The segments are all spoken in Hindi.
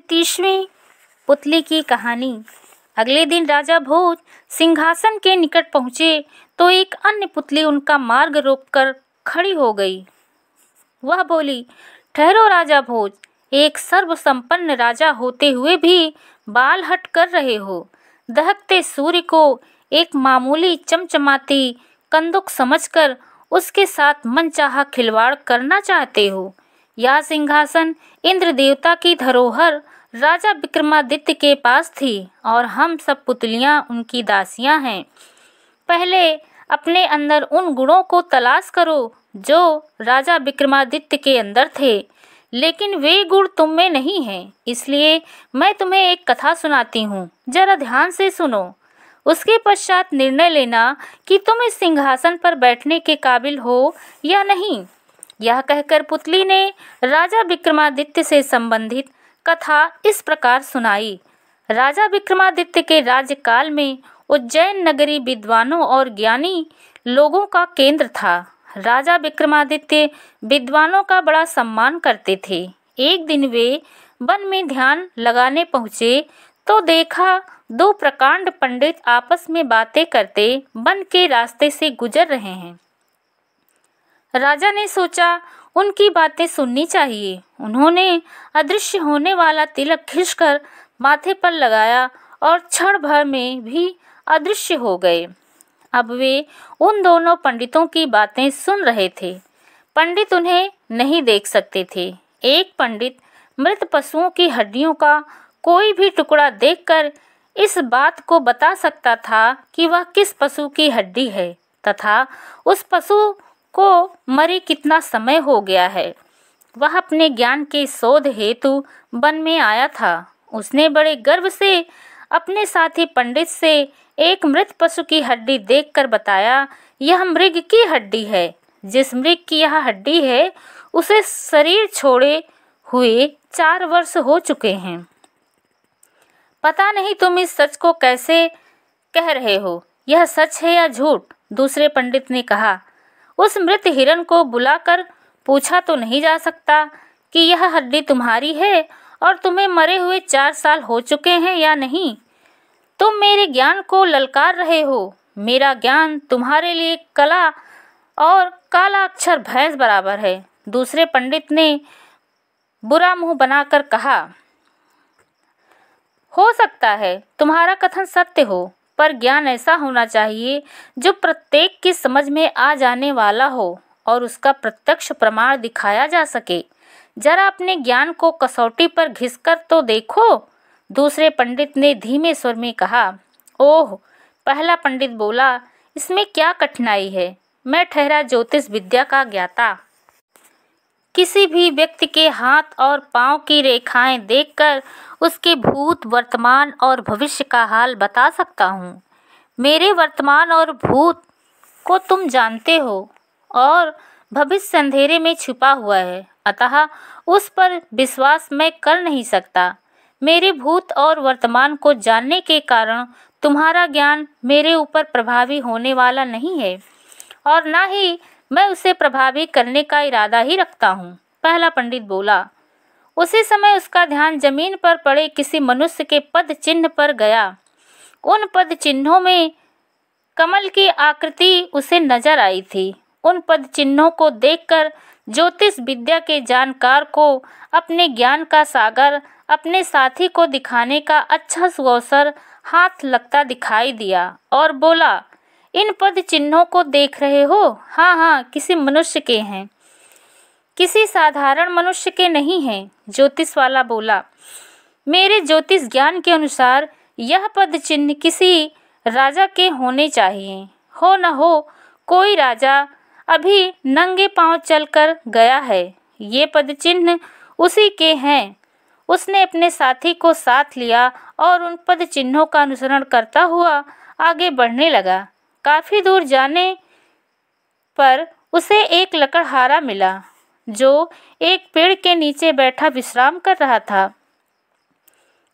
35वीं पुतली की कहानी। अगले दिन राजा भोज सिंहासन के निकट पहुँचे तो एक अन्य पुतली उनका मार्ग रोककर खड़ी हो गई। वह बोली, ठहरो राजा भोज, एक सर्वसंपन्न राजा होते हुए भी बाल हट कर रहे हो। दहकते सूर्य को एक मामूली चमचमाती कंदुक समझकर उसके साथ मनचाहा खिलवाड़ करना चाहते हो। यह सिंहासन इंद्र देवता की धरोहर राजा विक्रमादित्य के पास थी और हम सब पुतलियां उनकी दासियां हैं। पहले अपने अंदर उन गुणों को तलाश करो जो राजा विक्रमादित्य के अंदर थे, लेकिन वे गुण तुम में नहीं हैं। इसलिए मैं तुम्हें एक कथा सुनाती हूँ, जरा ध्यान से सुनो। उसके पश्चात निर्णय लेना कि तुम इस सिंहासन पर बैठने के काबिल हो या नहीं। यह कहकर पुतली ने राजा विक्रमादित्य से संबंधित कथा इस प्रकार सुनाई। राजा विक्रमादित्य के राज्यकाल में उज्जैन नगरी विद्वानों और ज्ञानी लोगों का केंद्र था। राजा विक्रमादित्य विद्वानों का बड़ा सम्मान करते थे। एक दिन वे वन में ध्यान लगाने पहुँचे तो देखा दो प्रकांड पंडित आपस में बातें करते वन के रास्ते से गुजर रहे हैं। राजा ने सोचा उनकी बातें सुननी चाहिए। उन्होंने अदृश्य होने वाला तिलक खींचकर माथे पर लगाया और क्षण भर में भी अदृश्य हो गए। अब वे उन दोनों पंडितों की बातें सुन रहे थे। पंडित उन्हें नहीं देख सकते थे। एक पंडित मृत पशुओं की हड्डियों का कोई भी टुकड़ा देखकर इस बात को बता सकता था कि वह किस पशु की हड्डी है तथा उस पशु को मरे कितना समय हो गया है। वह अपने ज्ञान के शोध हेतु वन में आया था। उसने बड़े गर्व से अपने साथी पंडित से एक मृत पशु की हड्डी देखकर बताया, यह मृग की हड्डी है। जिस मृग की यह हड्डी है उसे शरीर छोड़े हुए 4 वर्ष हो चुके हैं। पता नहीं तुम इस सच को कैसे कह रहे हो, यह सच है या झूठ? दूसरे पंडित ने कहा। उस मृत हिरण को बुलाकर पूछा तो नहीं जा सकता कि यह हड्डी तुम्हारी है और तुम्हें मरे हुए 4 साल हो चुके हैं या नहीं। तुम मेरे ज्ञान को ललकार रहे हो। मेरा ज्ञान तुम्हारे लिए कला और काला अक्षर भैंस बराबर है। दूसरे पंडित ने बुरा मुंह बनाकर कहा, हो सकता है तुम्हारा कथन सत्य हो, पर ज्ञान ऐसा होना चाहिए जो प्रत्येक की समझ में आ जाने वाला हो और उसका प्रत्यक्ष प्रमाण दिखाया जा सके। जरा अपने ज्ञान को कसौटी पर घिसकर तो देखो। दूसरे पंडित ने धीमे स्वर में कहा। ओह, पहला पंडित बोला, इसमें क्या कठिनाई है? मैं ठहरा ज्योतिष विद्या का ज्ञाता। किसी भी व्यक्ति के हाथ और पांव की रेखाएं देखकर उसके भूत, वर्तमान और भविष्य का हाल बता सकता हूँ। मेरे वर्तमान और भूत को तुम जानते हो और भविष्य अंधेरे में छुपा हुआ है, अतः उस पर विश्वास मैं कर नहीं सकता। मेरे भूत और वर्तमान को जानने के कारण तुम्हारा ज्ञान मेरे ऊपर प्रभावी होने वाला नहीं है और न ही मैं उसे प्रभावी करने का इरादा ही रखता हूँ। पहला पंडित बोला। उसी समय उसका ध्यान जमीन पर पड़े किसी मनुष्य के पद चिन्ह पर गया। उन पद चिन्हों में कमल की आकृति उसे नजर आई थी। उन पद चिन्हों को देखकर ज्योतिष विद्या के जानकार को अपने ज्ञान का सागर अपने साथी को दिखाने का अच्छा सुअवसर हाथ लगता दिखाई दिया और बोला, इन पद चिन्हों को देख रहे हो? हाँ हाँ, किसी मनुष्य के हैं, किसी साधारण मनुष्य के नहीं हैं। ज्योतिष वाला बोला, मेरे ज्योतिष ज्ञान के अनुसार यह पद चिन्ह किसी राजा के होने चाहिए। हो न हो कोई राजा अभी नंगे पांव चलकर गया है। ये पद चिन्ह उसी के हैं। उसने अपने साथी को साथ लिया और उन पद चिन्हों का अनुसरण करता हुआ आगे बढ़ने लगा। काफी दूर जाने पर उसे एक लकड़हारा मिला जो एक पेड़ के नीचे बैठा विश्राम कर रहा था।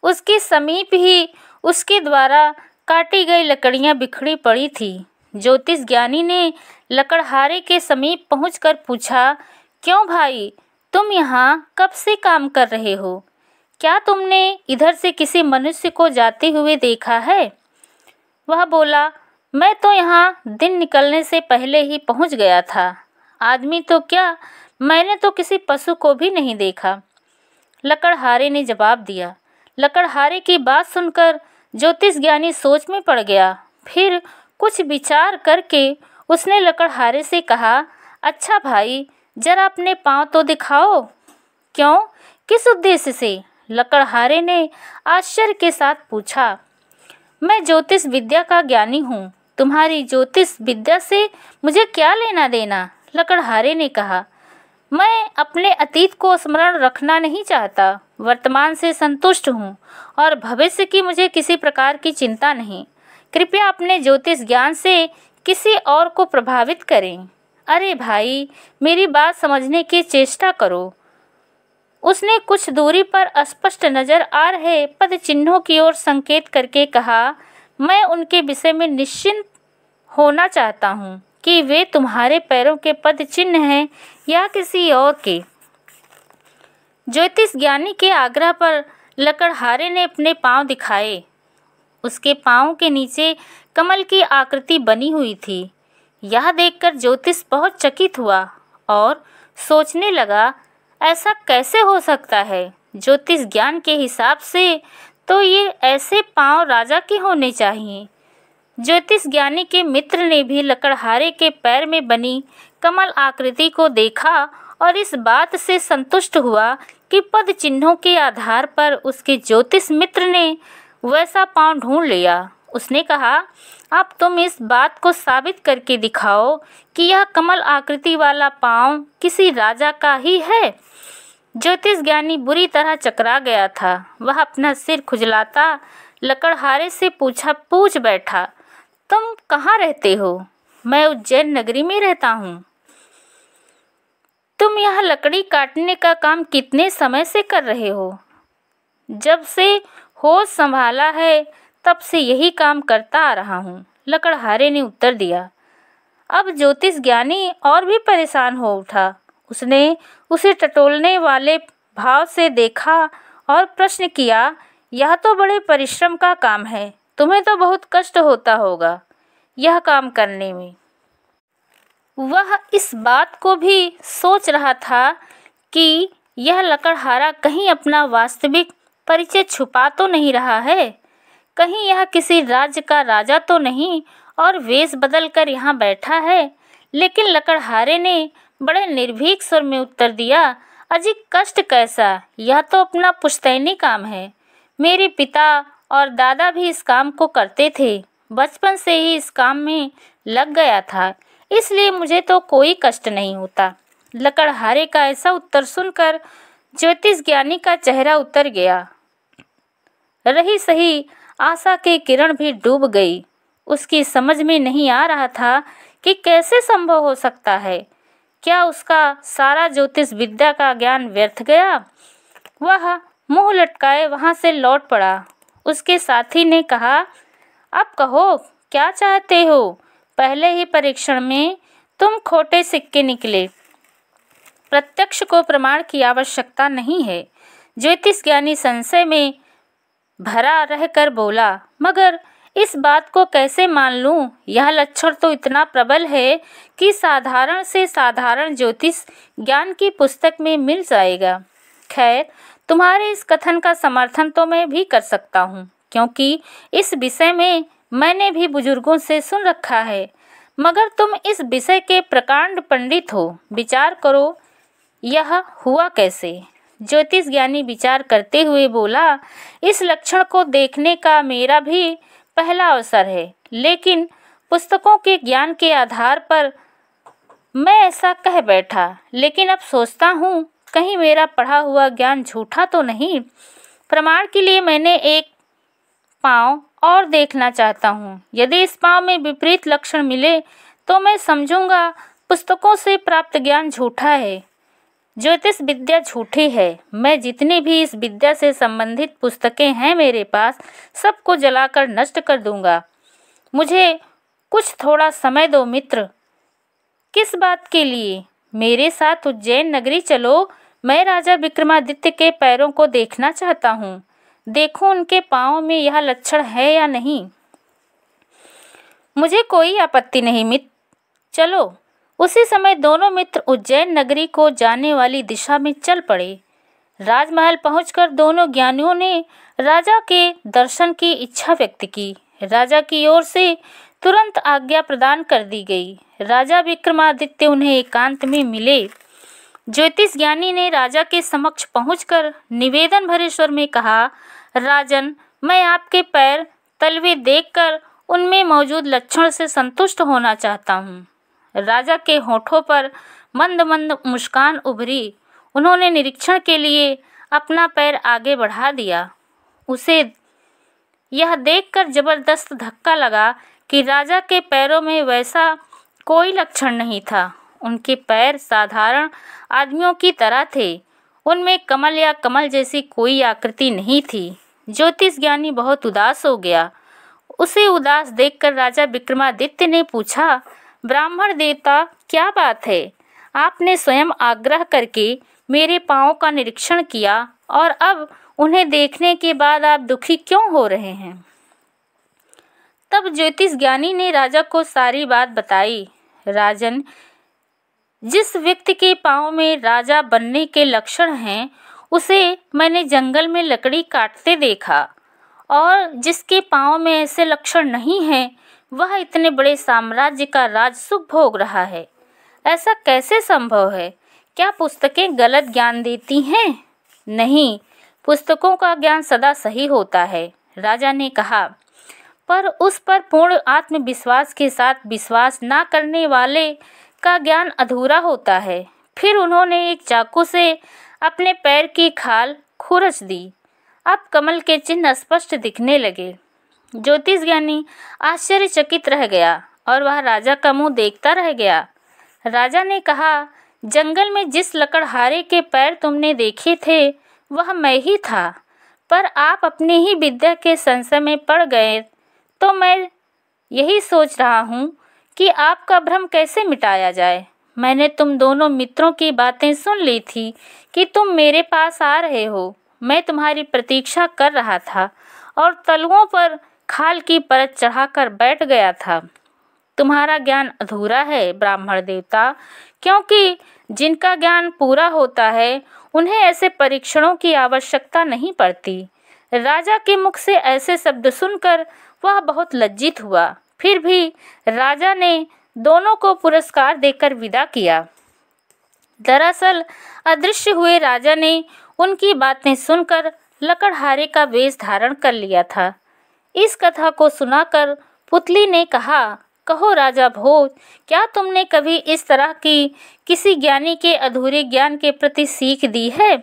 उसके समीप ही उसके द्वारा काटी गई लकड़ियां बिखरी पड़ी थी। ज्योतिष ज्ञानी ने लकड़हारे के समीप पहुंचकर पूछा, क्यों भाई, तुम यहाँ कब से काम कर रहे हो? क्या तुमने इधर से किसी मनुष्य को जाते हुए देखा है? वह बोला, मैं तो यहाँ दिन निकलने से पहले ही पहुँच गया था। आदमी तो क्या, मैंने तो किसी पशु को भी नहीं देखा। लकड़हारे ने जवाब दिया। लकड़हारे की बात सुनकर ज्योतिष ज्ञानी सोच में पड़ गया। फिर कुछ विचार करके उसने लकड़हारे से कहा, अच्छा भाई, जरा अपने पाँव तो दिखाओ। क्यों, किस उद्देश्य से? लकड़हारे ने आश्चर्य के साथ पूछा। मैं ज्योतिष विद्या का ज्ञानी हूँ, तुम्हारी ज्योतिष विद्या से मुझे क्या लेना देना? लकड़हारे ने कहा, मैं अपने अतीत को स्मरण रखना नहीं चाहता, वर्तमान से संतुष्ट हूँ और भविष्य की मुझे किसी प्रकार की चिंता नहीं। कृपया अपने ज्योतिष ज्ञान से किसी और को प्रभावित करें। अरे भाई, मेरी बात समझने की चेष्टा करो। उसने कुछ दूरी पर स्पष्ट नजर आ रहे पद चिन्हों की ओर संकेत करके कहा, मैं उनके विषय में निश्चिंत होना चाहता हूँ कि वे तुम्हारे पैरों के पद चिन्ह हैं या किसी और के। ज्योतिष ज्ञानी के आग्रह पर लकड़हारे ने अपने पांव दिखाए। उसके पांव के नीचे कमल की आकृति बनी हुई थी। यह देखकर ज्योतिष बहुत चकित हुआ और सोचने लगा, ऐसा कैसे हो सकता है? ज्योतिष ज्ञान के हिसाब से तो ये ऐसे पांव राजा के होने चाहिए। ज्योतिष ज्ञानी के मित्र ने भी लकड़हारे के पैर में बनी कमल आकृति को देखा और इस बात से संतुष्ट हुआ कि पद चिन्हों के आधार पर उसके ज्योतिष मित्र ने वैसा पांव ढूंढ लिया। उसने कहा, अब तुम इस बात को साबित करके दिखाओ कि यह कमल आकृति वाला पांव किसी राजा का ही है। ज्योतिष ज्ञानी बुरी तरह चकरा गया था। वह अपना सिर खुजलाता लकड़हारे से पूछ बैठा, तुम कहाँ रहते हो? मैं उज्जैन नगरी में रहता हूँ। तुम यह लकड़ी काटने का काम कितने समय से कर रहे हो? जब से होश संभाला है तब से यही काम करता आ रहा हूँ, लकड़हारे ने उत्तर दिया। अब ज्योतिष ज्ञानी और भी परेशान हो उठा। उसने उसे टटोलने वाले भाव से देखा और प्रश्न किया, यह तो बड़े परिश्रम का काम है, तुम्हें तो बहुत कष्ट होता होगा यह काम करने में। वह इस बात को भी सोच रहा था कि यह लकड़हारा कहीं अपना वास्तविक परिचय छुपा तो नहीं रहा है, कहीं यह किसी राज्य का राजा तो नहीं और वेश बदल कर यहाँ बैठा है। लेकिन लकड़हारे ने बड़े निर्भीक स्वर में उत्तर दिया, अजी कष्ट कैसा, यह तो अपना पुश्तैनी काम है। मेरे पिता और दादा भी इस काम को करते थे, बचपन से ही इस काम में लग गया था, इसलिए मुझे तो कोई कष्ट नहीं होता। लकड़हारे का ऐसा उत्तर सुनकर ज्योतिष ज्ञानी का चेहरा उतर गया। रही सही आशा की किरण भी डूब गई। उसकी समझ में नहीं आ रहा था कि कैसे संभव हो सकता है। क्या उसका सारा ज्योतिष विद्या का ज्ञान व्यर्थ गया? वह मुंह लटकाए वहां से लौट पड़ा। उसके साथी ने कहा, अब कहो क्या चाहते हो? पहले ही परीक्षण में तुम खोटे सिक्के निकले। प्रत्यक्ष को प्रमाण की आवश्यकता नहीं है। ज्योतिष ज्ञानी संशय में भरा रहकर बोला, मगर इस बात को कैसे मान लूं? यह लक्षण तो इतना प्रबल है कि साधारण से साधारण ज्योतिष ज्ञान की पुस्तक में मिल जाएगा। खैर, तुम्हारे इस कथन का समर्थन तो मैं भी कर सकता हूँ, क्योंकि इस विषय में मैंने भी बुजुर्गों से सुन रखा है। मगर तुम इस विषय के प्रकांड पंडित हो, विचार करो यह हुआ कैसे? ज्योतिष ज्ञानी विचार करते हुए बोला, इस लक्षण को देखने का मेरा भी पहला अवसर है, लेकिन पुस्तकों के ज्ञान के आधार पर मैं ऐसा कह बैठा। लेकिन अब सोचता हूँ कहीं मेरा पढ़ा हुआ ज्ञान झूठा तो नहीं। प्रमाण के लिए मैंने एक पाँव और देखना चाहता हूँ। यदि इस पाँव में विपरीत लक्षण मिले तो मैं समझूंगा पुस्तकों से प्राप्त ज्ञान झूठा है, ज्योतिष विद्या झूठी है। मैं जितनी भी इस विद्या से संबंधित पुस्तकें हैं मेरे पास, सबको जलाकर नष्ट कर दूंगा। मुझे कुछ थोड़ा समय दो मित्र। किस बात के लिए? मेरे साथ उज्जैन नगरी चलो, मैं राजा विक्रमादित्य के पैरों को देखना चाहता हूँ। देखो उनके पाँव में यह लक्षण है या नहीं। मुझे कोई आपत्ति नहीं मित्र, चलो। उसी समय दोनों मित्र उज्जैन नगरी को जाने वाली दिशा में चल पड़े। राजमहल पहुंचकर दोनों ज्ञानियों ने राजा के दर्शन की इच्छा व्यक्त की। राजा की ओर से तुरंत आज्ञा प्रदान कर दी गई। राजा विक्रमादित्य उन्हें एकांत में मिले। ज्योतिष ज्ञानी ने राजा के समक्ष पहुंचकर निवेदन भरे स्वर में कहा, राजन, मैं आपके पैर तलवे देखकर उनमें मौजूद लक्षण से संतुष्ट होना चाहता हूँ। राजा के होठों पर मंद मंद मुस्कान उभरी। उन्होंने निरीक्षण के लिए अपना पैर आगे बढ़ा दिया। उसे यह देखकर जबरदस्त धक्का लगा कि राजा के पैरों में वैसा कोई लक्षण नहीं था। उनके पैर साधारण आदमियों की तरह थे। उनमें कमल या कमल जैसी कोई आकृति नहीं थी। ज्योतिष ज्ञानी बहुत उदास हो गया। उसे उदास देखकर राजा विक्रमादित्य ने पूछा, ब्राह्मण देवता, क्या बात है? आपने स्वयं आग्रह करके मेरे पाँव का निरीक्षण किया और अब उन्हें देखने के बाद आप दुखी क्यों हो रहे हैं? तब ज्योतिष ज्ञानी ने राजा को सारी बात बताई। राजन, जिस व्यक्ति के पाँव में राजा बनने के लक्षण हैं, उसे मैंने जंगल में लकड़ी काटते देखा, और जिसके पाँव में ऐसे लक्षण नहीं हैं, वह इतने बड़े साम्राज्य का राज सुख भोग रहा है। ऐसा कैसे संभव है? क्या पुस्तकें गलत ज्ञान देती हैं? नहीं, पुस्तकों का ज्ञान सदा सही होता है, राजा ने कहा, पर उस पर पूर्ण आत्मविश्वास के साथ विश्वास न करने वाले का ज्ञान अधूरा होता है। फिर उन्होंने एक चाकू से अपने पैर की खाल खुरच दी। अब कमल के चिन्ह स्पष्ट दिखने लगे। ज्योतिष ज्ञानी आश्चर्यचकित रह गया और वह राजा का मुंह देखता रह गया। राजा ने कहा, जंगल में जिस लकड़हारे के पैर तुमने देखे थे, वह मैं ही था, पर आप अपनी ही विद्या के संशय में पड़ गए, तो मैं यही सोच रहा हूँ कि आपका भ्रम कैसे मिटाया जाए। मैंने तुम दोनों मित्रों की बातें सुन ली थी कि तुम मेरे पास आ रहे हो। मैं तुम्हारी प्रतीक्षा कर रहा था और तलुओं पर खाल की परत चढ़ाकर बैठ गया था। तुम्हारा ज्ञान अधूरा है ब्राह्मण देवता, क्योंकि जिनका ज्ञान पूरा होता है उन्हें ऐसे परीक्षणों की आवश्यकता नहीं पड़ती। राजा के मुख से ऐसे शब्द सुनकर वह बहुत लज्जित हुआ। फिर भी राजा ने दोनों को पुरस्कार देकर विदा किया। दरअसल अदृश्य हुए राजा ने उनकी बातें सुनकर लकड़हारे का वेश धारण कर लिया था। इस कथा को सुनाकर पुतली ने कहा, कहो राजा भोज, क्या तुमने कभी इस तरह की किसी ज्ञानी के अधूरे ज्ञान के प्रति सीख दी है?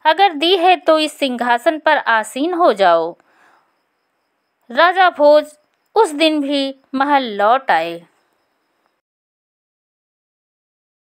अगर दी है तो इस सिंहासन पर आसीन हो जाओ। राजा भोज उस दिन भी महल लौट आए।